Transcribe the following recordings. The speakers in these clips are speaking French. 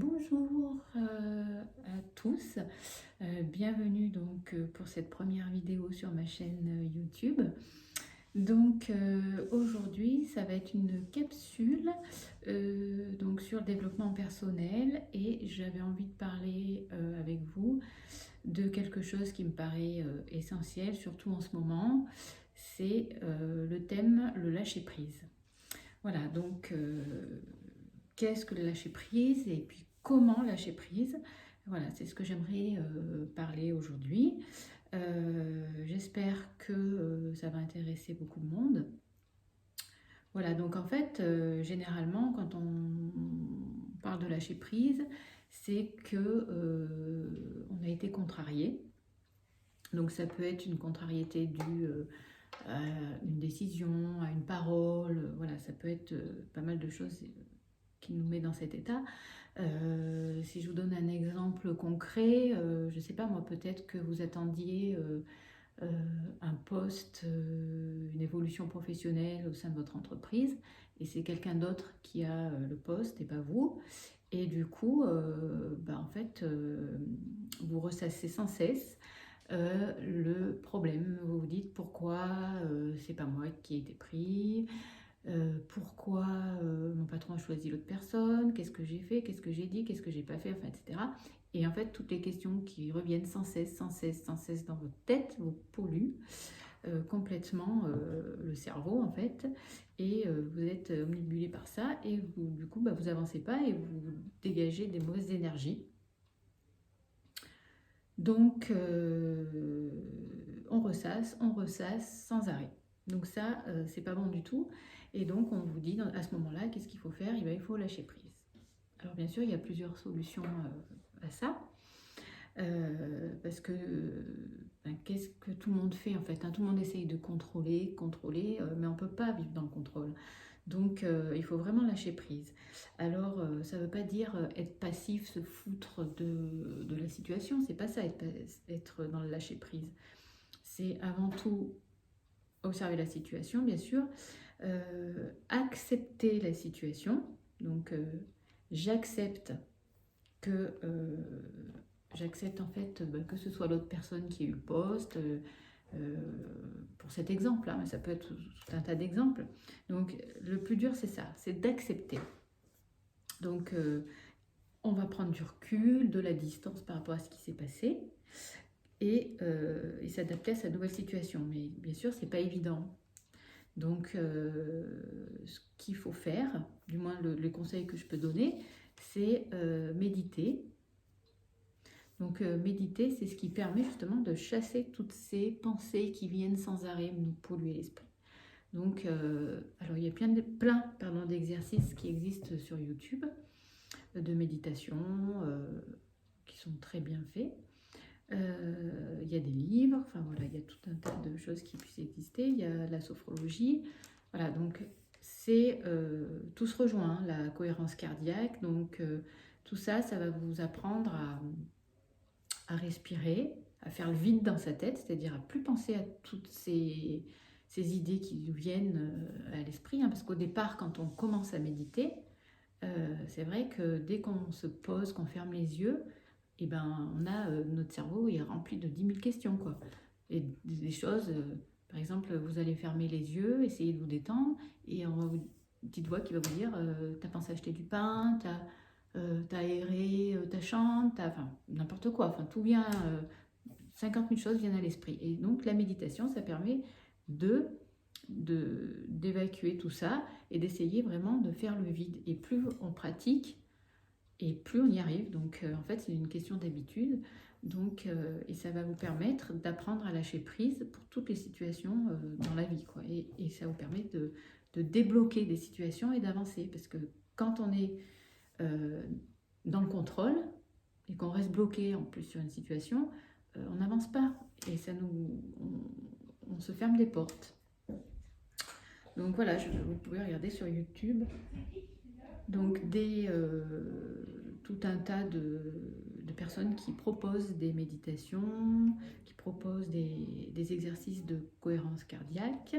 Bonjour à tous, bienvenue donc pour cette première vidéo sur ma chaîne YouTube. Donc aujourd'hui ça va être une capsule donc sur le développement personnel et j'avais envie de parler avec vous de quelque chose qui me paraît essentiel, surtout en ce moment, c'est le thème le lâcher prise. Voilà, donc qu'est-ce que le lâcher prise et puis comment lâcher prise? Voilà, c'est ce que j'aimerais parler aujourd'hui. J'espère que ça va intéresser beaucoup de monde. Voilà, donc en fait, généralement, quand on parle de lâcher prise, c'est que on a été contrarié. Donc ça peut être une contrariété due à une décision, à une parole, voilà, ça peut être pas mal de choses qui nous met dans cet état. Si je vous donne un exemple concret, je ne sais pas moi, peut-être que vous attendiez un poste, une évolution professionnelle au sein de votre entreprise, et c'est quelqu'un d'autre qui a le poste et pas vous. Et du coup, en fait, vous ressassez sans cesse le problème. Vous vous dites pourquoi c'est pas moi qui ai été pris, pourquoi mon patron a choisi l'autre personne, qu'est-ce que j'ai fait, qu'est-ce que j'ai dit, qu'est-ce que j'ai pas fait, enfin, etc. Et en fait, toutes les questions qui reviennent sans cesse, sans cesse, sans cesse dans votre tête vous polluent complètement le cerveau, en fait. Et vous êtes omnibulé par ça et vous, du coup, vous avancez pas et vous dégagez des mauvaises énergies. Donc, on ressasse sans arrêt. Donc ça, c'est pas bon du tout. Et donc, on vous dit à ce moment-là, qu'est-ce qu'il faut faire? Il faut lâcher prise. Alors, bien sûr, il y a plusieurs solutions à ça. Parce que qu'est-ce que tout le monde fait en fait, hein? Tout le monde essaye de contrôler, mais on ne peut pas vivre dans le contrôle. Donc il faut vraiment lâcher prise. Alors ça ne veut pas dire être passif, se foutre de la situation, c'est pas ça, être dans le lâcher prise. C'est avant tout observer la situation, bien sûr, accepter la situation. Donc j'accepte que j'accepte en fait que ce soit l'autre personne qui ait eu le poste, pour cet exemple-là, mais ça peut être tout un tas d'exemples. Donc le plus dur c'est ça, c'est d'accepter. Donc on va prendre du recul, de la distance par rapport à ce qui s'est passé et s'adapter à sa nouvelle situation. Mais bien sûr c'est pas évident. Donc ce qu'il faut faire, du moins le conseil que je peux donner, c'est méditer. Donc méditer, c'est ce qui permet justement de chasser toutes ces pensées qui viennent sans arrêt nous polluer l'esprit. Donc, alors il y a plein d'exercices qui existent sur YouTube, de méditation, qui sont très bien faits. Il y a des livres, enfin voilà, il y a tout un tas de choses qui puissent exister. Il y a la sophrologie, voilà, donc c'est tout se rejoint, hein, la cohérence cardiaque. Donc tout ça, ça va vous apprendre à respirer, à faire le vide dans sa tête, c'est-à-dire à plus penser à toutes ces idées qui nous viennent à l'esprit, hein, parce qu'au départ, quand on commence à méditer, c'est vrai que dès qu'on se pose, qu'on ferme les yeux, et on a notre cerveau est rempli de 10 000 questions, quoi. Et des choses, par exemple, vous allez fermer les yeux, essayer de vous détendre, et on va vous une petite voix qui va vous dire t'as pensé acheter du pain, t'as aéré ta chambre, enfin n'importe quoi, enfin tout vient, 50 000 choses viennent à l'esprit. Et donc la méditation, ça permet d'évacuer tout ça et d'essayer vraiment de faire le vide. Et plus on pratique, et plus on y arrive. Donc en fait, c'est une question d'habitude. Donc, et ça va vous permettre d'apprendre à lâcher prise pour toutes les situations dans la vie, quoi. Et ça vous permet de débloquer des situations et d'avancer. Parce que quand on est dans le contrôle et qu'on reste bloqué en plus sur une situation, on n'avance pas et on se ferme des portes. Donc voilà, vous pouvez regarder sur YouTube donc tout un tas de personnes qui proposent des méditations, qui proposent des exercices de cohérence cardiaque.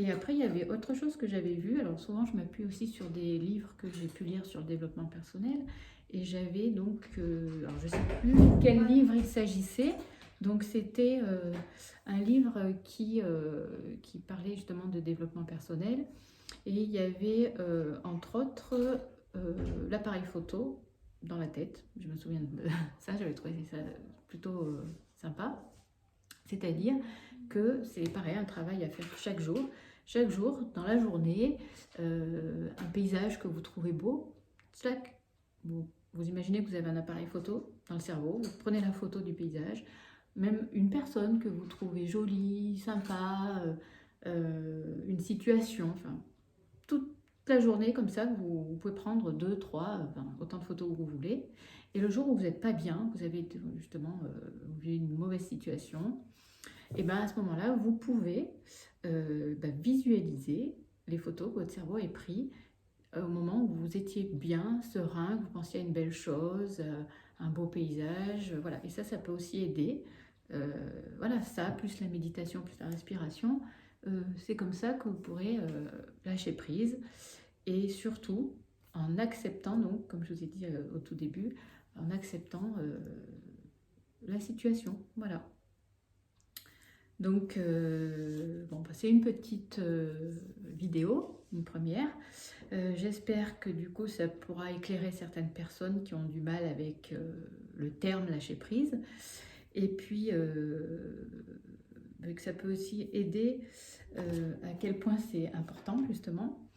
Et après, il y avait autre chose que j'avais vu. Alors souvent, je m'appuie aussi sur des livres que j'ai pu lire sur le développement personnel. Et j'avais donc, alors je ne sais plus quel livre il s'agissait. Donc c'était un livre qui parlait justement de développement personnel. Et il y avait entre autres l'appareil photo dans la tête. Je me souviens de ça, j'avais trouvé ça plutôt sympa. C'est-à-dire que c'est pareil, un travail à faire chaque jour, dans la journée, un paysage que vous trouvez beau, clac, vous imaginez que vous avez un appareil photo dans le cerveau, vous prenez la photo du paysage, même une personne que vous trouvez jolie, sympa, une situation, enfin, toute la journée comme ça, vous pouvez prendre 2, 3, enfin, autant de photos que vous voulez. Et le jour où vous n'êtes pas bien, vous avez justement vous vivez une mauvaise situation, et bien à ce moment-là, vous pouvez visualiser les photos que votre cerveau a prises au moment où vous étiez bien, serein, que vous pensiez à une belle chose, un beau paysage, voilà. Et ça peut aussi aider. Voilà, ça, plus la méditation, plus la respiration, c'est comme ça que vous pourrez lâcher prise. Et surtout, en acceptant, donc, comme je vous ai dit au tout début, en acceptant la situation, voilà. Donc, bon, c'est une petite vidéo, une première. J'espère que du coup, ça pourra éclairer certaines personnes qui ont du mal avec le terme lâcher prise. Et puis, que ça peut aussi aider à quel point c'est important, justement.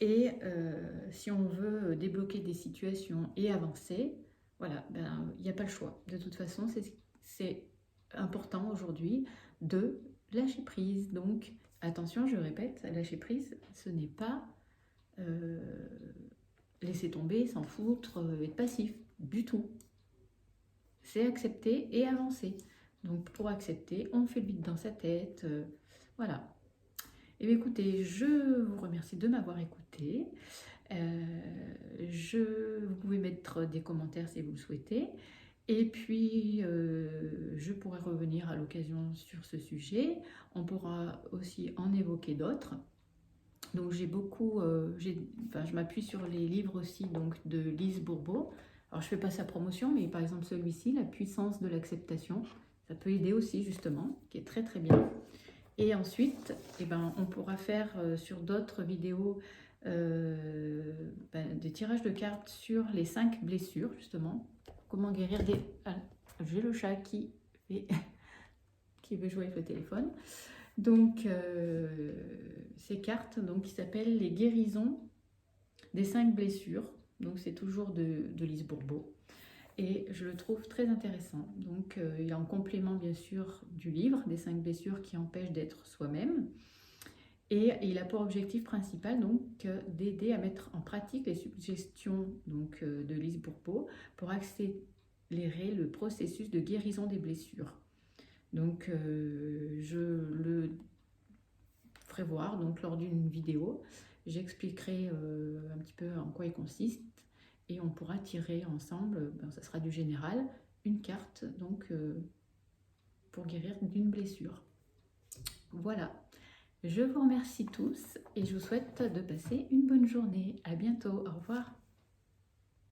Et si on veut débloquer des situations et avancer, voilà, il n'y a pas le choix. De toute façon, c'est important aujourd'hui de lâcher prise. Donc, attention, je répète, lâcher prise, ce n'est pas laisser tomber, s'en foutre, être passif, du tout. C'est accepter et avancer. Donc, pour accepter, on fait le vide dans sa tête, voilà. Et bien, écoutez, je vous remercie de m'avoir écouté. Vous pouvez mettre des commentaires si vous le souhaitez. Et puis, je pourrai revenir à l'occasion sur ce sujet. On pourra aussi en évoquer d'autres. Donc, je m'appuie sur les livres aussi donc, de Lise Bourbeau. Alors, je ne fais pas sa promotion, mais par exemple celui-ci, La puissance de l'acceptation, ça peut aider aussi justement, qui est très très bien. Et ensuite, on pourra faire sur d'autres vidéos des tirages de cartes sur les 5 blessures, justement. Comment guérir des... Ah, j'ai le chat qui veut jouer avec le téléphone. Donc, ces cartes qui s'appellent les guérisons des 5 blessures. Donc, c'est toujours de Lise Bourbeau. Et je le trouve très intéressant. Donc, il est en complément, bien sûr, du livre, des 5 blessures qui empêchent d'être soi-même. Et il a pour objectif principal, donc, d'aider à mettre en pratique les suggestions de Lise Bourbeau pour accélérer le processus de guérison des blessures. Donc, je le ferai voir lors d'une vidéo. J'expliquerai un petit peu en quoi il consiste. Et on pourra tirer ensemble, ça sera du général, une carte pour guérir d'une blessure. Voilà, je vous remercie tous et je vous souhaite de passer une bonne journée. À bientôt, au revoir.